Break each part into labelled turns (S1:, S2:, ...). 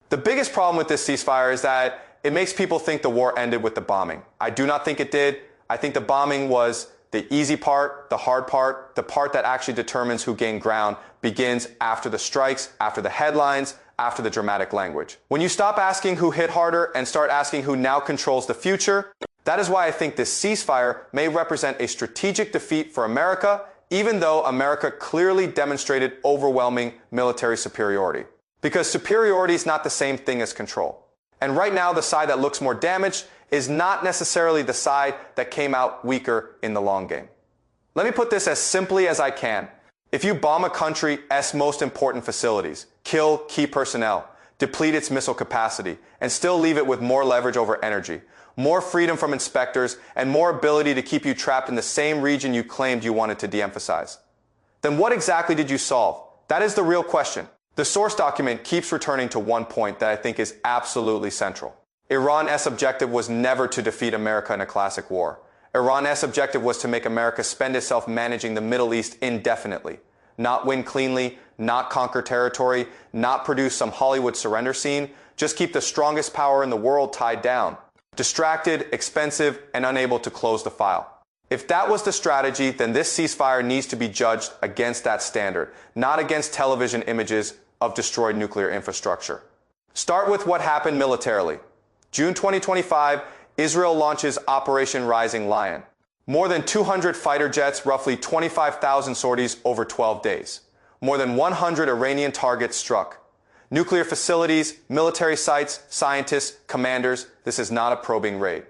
S1: The biggest problem with this ceasefire is that it makes people think the war ended with the bombing. I do not think it did. I think the bombing was the easy part, the hard part, the part that actually determines who gained ground begins after the strikes, after the headlines, after the dramatic language. When you stop asking who hit harder and start asking who now controls the future, that is why I think this ceasefire may represent a strategic defeat for America, even though America clearly demonstrated overwhelming military superiority. Because superiority is not the same thing as control. And right now, the side that looks more damaged is not necessarily the side that came out weaker in the long game. Let me put this as simply as I can. If you bomb a country's most important facilities, kill key personnel, deplete its missile capacity, and still leave it with more leverage over energy, more freedom from inspectors, and more ability to keep you trapped in the same region you claimed you wanted to de-emphasize, then what exactly did you solve? That is the real question. The source document keeps returning to one point that I think is absolutely central. Iran's objective was never to defeat America in a classic war. Iran's objective was to make America spend itself managing the Middle East indefinitely, not win cleanly, not conquer territory, not produce some Hollywood surrender scene, just keep the strongest power in the world tied down, distracted, expensive, and unable to close the file. If that was the strategy, then this ceasefire needs to be judged against that standard, not against television images of destroyed nuclear infrastructure. Start with what happened militarily. June 2025, Israel launches Operation Rising Lion. More than 200 fighter jets, roughly 25,000 sorties over 12 days. More than 100 Iranian targets struck. Nuclear facilities, military sites, scientists, commanders. This is not a probing raid.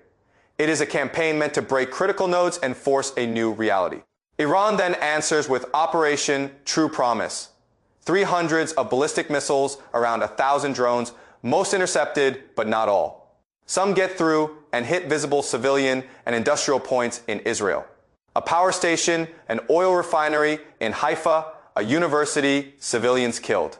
S1: It is a campaign meant to break critical nodes and force a new reality. Iran then answers with Operation True Promise. 300s of ballistic missiles, around 1,000 drones, most intercepted, but not all. Some get through and hit visible civilian and industrial points in Israel. A power station, an oil refinery in Haifa, a university, civilians killed.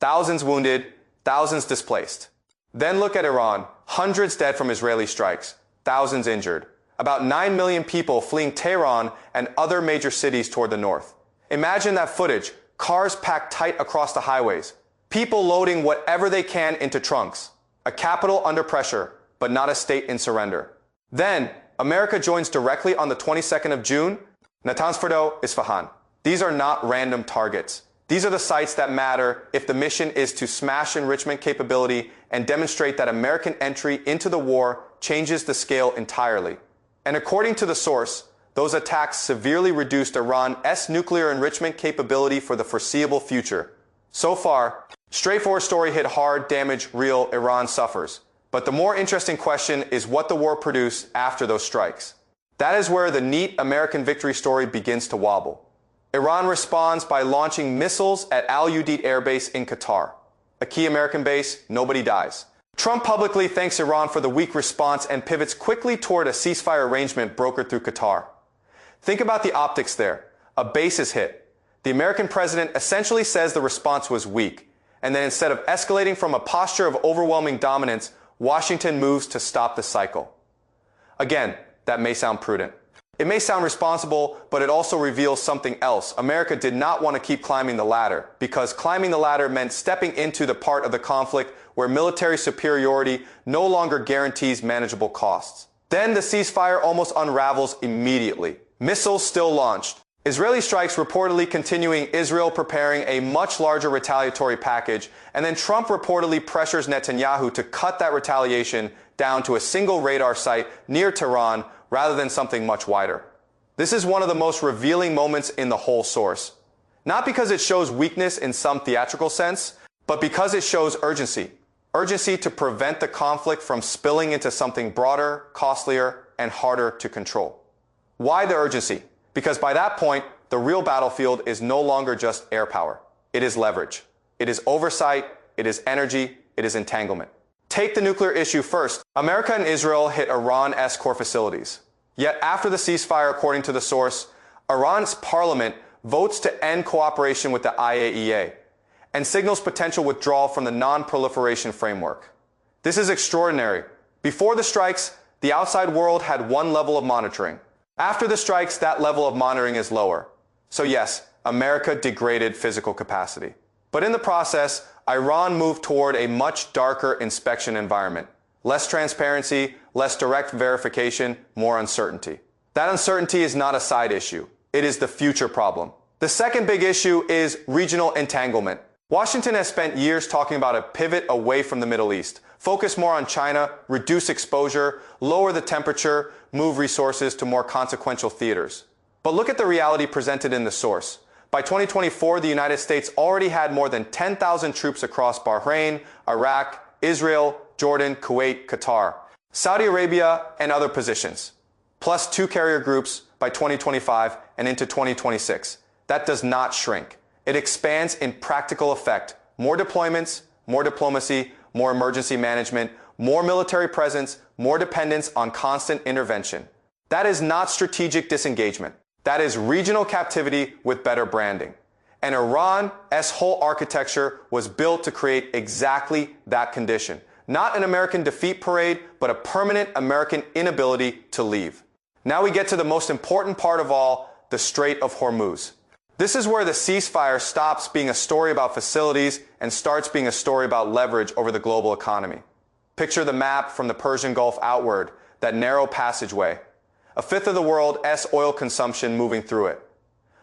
S1: Thousands wounded, thousands displaced. Then look at Iran, hundreds dead from Israeli strikes, thousands injured. About 9 million people fleeing Tehran and other major cities toward the north. Imagine that footage, cars packed tight across the highways, people loading whatever they can into trunks, a capital under pressure, but not a state in surrender. Then, America joins directly on the 22nd of June, Natanz Fordo, Isfahan. These are not random targets. These are the sites that matter if the mission is to smash enrichment capability and demonstrate that American entry into the war changes the scale entirely. And according to the source, those attacks severely reduced Iran's nuclear enrichment capability for the foreseeable future. So far, straightforward story hit hard, damage real, Iran suffers. But the more interesting question is what the war produced after those strikes. That is where the neat American victory story begins to wobble. Iran responds by launching missiles at Al Udeid Air Base in Qatar. A key American base, nobody dies. Trump publicly thanks Iran for the weak response and pivots quickly toward a ceasefire arrangement brokered through Qatar. Think about the optics there. A base is hit. The American president essentially says the response was weak, and then instead of escalating from a posture of overwhelming dominance, Washington moves to stop the cycle. Again, that may sound prudent. It may sound responsible, but it also reveals something else. America did not want to keep climbing the ladder, because climbing the ladder meant stepping into the part of the conflict where military superiority no longer guarantees manageable costs. Then the ceasefire almost unravels immediately. Missiles still launched. Israeli strikes reportedly continuing, Israel preparing a much larger retaliatory package, and then Trump reportedly pressures Netanyahu to cut that retaliation down to a single radar site near Tehran rather than something much wider. This is one of the most revealing moments in the whole source. Not because it shows weakness in some theatrical sense, but because it shows urgency. Urgency to prevent the conflict from spilling into something broader, costlier, and harder to control. Why the urgency? Because by that point, the real battlefield is no longer just air power. It is leverage. It is oversight. It is energy. It is entanglement. Take the nuclear issue first. America and Israel hit Iran's core facilities. Yet after the ceasefire, according to the source, Iran's parliament votes to end cooperation with the IAEA and signals potential withdrawal from the non-proliferation framework. This is extraordinary. Before the strikes, the outside world had one level of monitoring. After the strikes, that level of monitoring is lower. So yes, America degraded physical capacity. But in the process, Iran moved toward a much darker inspection environment. Less transparency, less direct verification, more uncertainty. That uncertainty is not a side issue. It is the future problem. The second big issue is regional entanglement. Washington has spent years talking about a pivot away from the Middle East, focus more on China, reduce exposure, lower the temperature, move resources to more consequential theaters. But look at the reality presented in the source. By 2024, the United States already had more than 10,000 troops across Bahrain, Iraq, Israel, Jordan, Kuwait, Qatar, Saudi Arabia, and other positions, plus 2 carrier groups by 2025 and into 2026. That does not shrink. It expands in practical effect. More deployments, more diplomacy, more emergency management, more military presence, more dependence on constant intervention. That is not strategic disengagement. That is regional captivity with better branding. And Iran's whole architecture was built to create exactly that condition. Not an American defeat parade, but a permanent American inability to leave. Now we get to the most important part of all, the Strait of Hormuz. This is where the ceasefire stops being a story about facilities and starts being a story about leverage over the global economy. Picture the map from the Persian Gulf outward, that narrow passageway. A fifth of the world's oil consumption moving through it.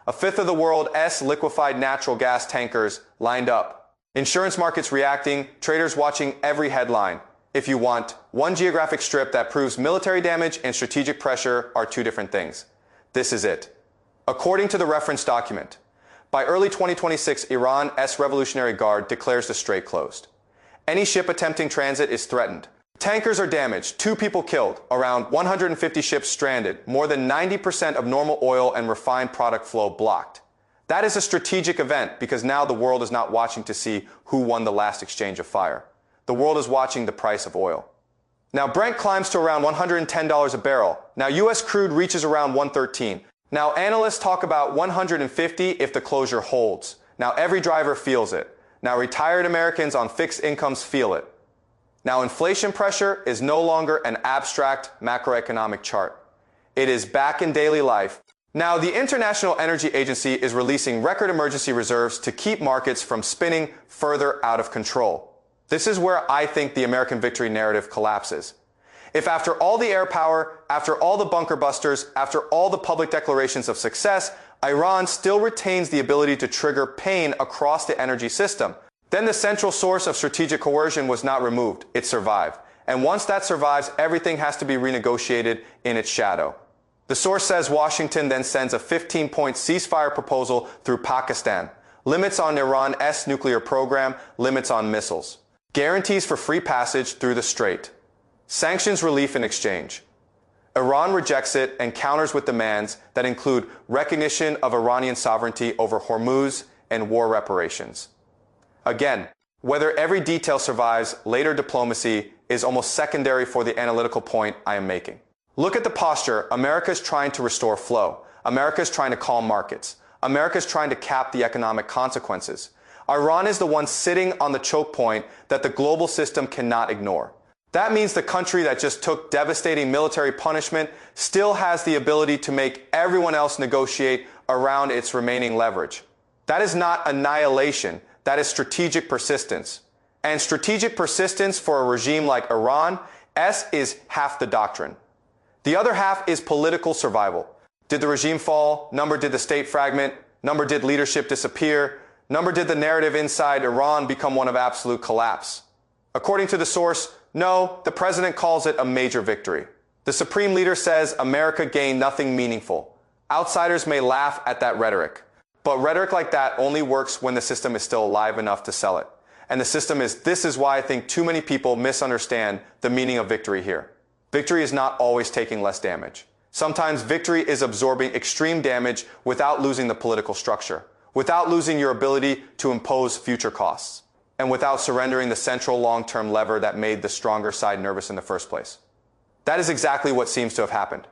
S1: A fifth of the world's liquefied natural gas tankers lined up. Insurance markets reacting, traders watching every headline. If you want, one geographic strip that proves military damage and strategic pressure are two different things. This is it. According to the reference document, by early 2026, Iran's Revolutionary Guard declares the strait closed. Any ship attempting transit is threatened. Tankers are damaged, 2 people killed, around 150 ships stranded, more than 90% of normal oil and refined product flow blocked. That is a strategic event because now the world is not watching to see who won the last exchange of fire. The world is watching the price of oil. Now Brent climbs to around $110 a barrel. Now US crude reaches around $113. Now analysts talk about $150 if the closure holds. Now every driver feels it. Now retired Americans on fixed incomes feel it. Now inflation pressure is no longer an abstract macroeconomic chart. It is back in daily life. Now the International Energy Agency is releasing record emergency reserves to keep markets from spinning further out of control. This is where I think the American victory narrative collapses. If after all the air power, after all the bunker busters, after all the public declarations of success, Iran still retains the ability to trigger pain across the energy system, then the central source of strategic coercion was not removed, it survived. And once that survives, everything has to be renegotiated in its shadow. The source says Washington then sends a 15-point ceasefire proposal through Pakistan, limits on Iran's nuclear program, limits on missiles, guarantees for free passage through the strait, sanctions relief in exchange. Iran rejects it and counters with demands that include recognition of Iranian sovereignty over Hormuz and war reparations. Again, whether every detail survives later diplomacy is almost secondary for the analytical point I am making. Look at the posture. America's trying to restore flow. America's trying to calm markets. America's trying to cap the economic consequences. Iran is the one sitting on the choke point that the global system cannot ignore. That means the country that just took devastating military punishment still has the ability to make everyone else negotiate around its remaining leverage. That is not annihilation. That is strategic persistence. And strategic persistence for a regime like Iran is half the doctrine. The other half is political survival. Did the regime fall? Number, did the state fragment? Number, did leadership disappear? Number, did the narrative inside Iran become one of absolute collapse? According to the source, no, the president calls it a major victory. The supreme leader says America gained nothing meaningful. Outsiders may laugh at that rhetoric, but rhetoric like that only works when the system is still alive enough to sell it. And the system is, this is why I think too many people misunderstand the meaning of victory here. Victory is not always taking less damage. Sometimes victory is absorbing extreme damage without losing the political structure, without losing your ability to impose future costs, and without surrendering the central long-term lever that made the stronger side nervous in the first place. That is exactly what seems to have happened.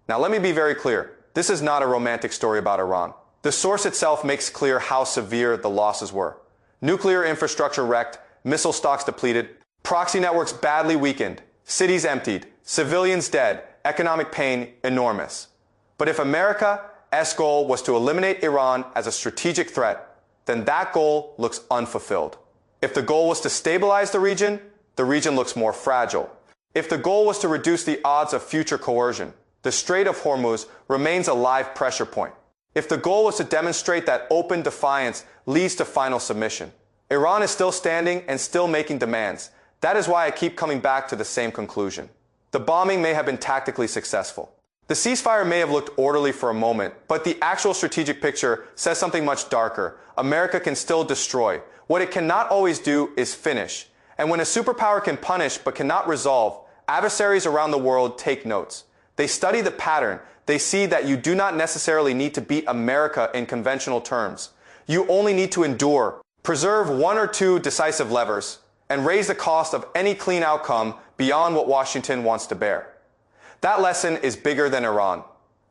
S1: Now let me be very clear. This is not a romantic story about Iran. The source itself makes clear how severe the losses were. Nuclear infrastructure wrecked, missile stocks depleted, proxy networks badly weakened, cities emptied, civilians dead, economic pain enormous. But if America's goal was to eliminate Iran as a strategic threat, then that goal looks unfulfilled. If the goal was to stabilize the region looks more fragile. If the goal was to reduce the odds of future coercion, the Strait of Hormuz remains a live pressure point. If the goal was to demonstrate that open defiance leads to final submission, Iran is still standing and still making demands. That is why I keep coming back to the same conclusion. The bombing may have been tactically successful. The ceasefire may have looked orderly for a moment, but the actual strategic picture says something much darker. America can still destroy. What it cannot always do is finish. And when a superpower can punish but cannot resolve, adversaries around the world take notes. They study the pattern. They see that you do not necessarily need to beat America in conventional terms. You only need to endure, preserve one or two decisive levers, and raise the cost of any clean outcome beyond what Washington wants to bear. That lesson is bigger than Iran.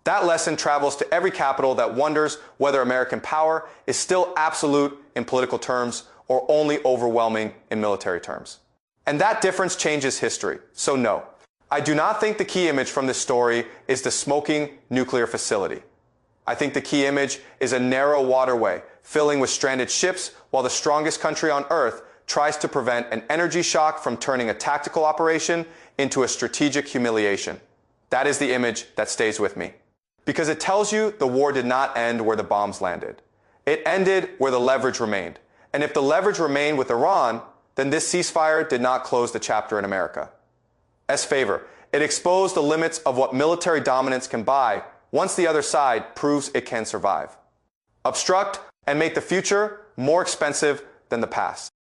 S1: That lesson travels to every capital that wonders whether American power is still absolute in political terms or only overwhelming in military terms. And that difference changes history. So no, I do not think the key image from this story is the smoking nuclear facility. I think the key image is a narrow waterway filling with stranded ships while the strongest country on earth tries to prevent an energy shock from turning a tactical operation into a strategic humiliation. That is the image that stays with me. Because it tells you the war did not end where the bombs landed. It ended where the leverage remained. And if the leverage remained with Iran, then this ceasefire did not close the chapter in America. As favor, it exposed the limits of what military dominance can buy once the other side proves it can survive. Obstruct and make the future more expensive than the past.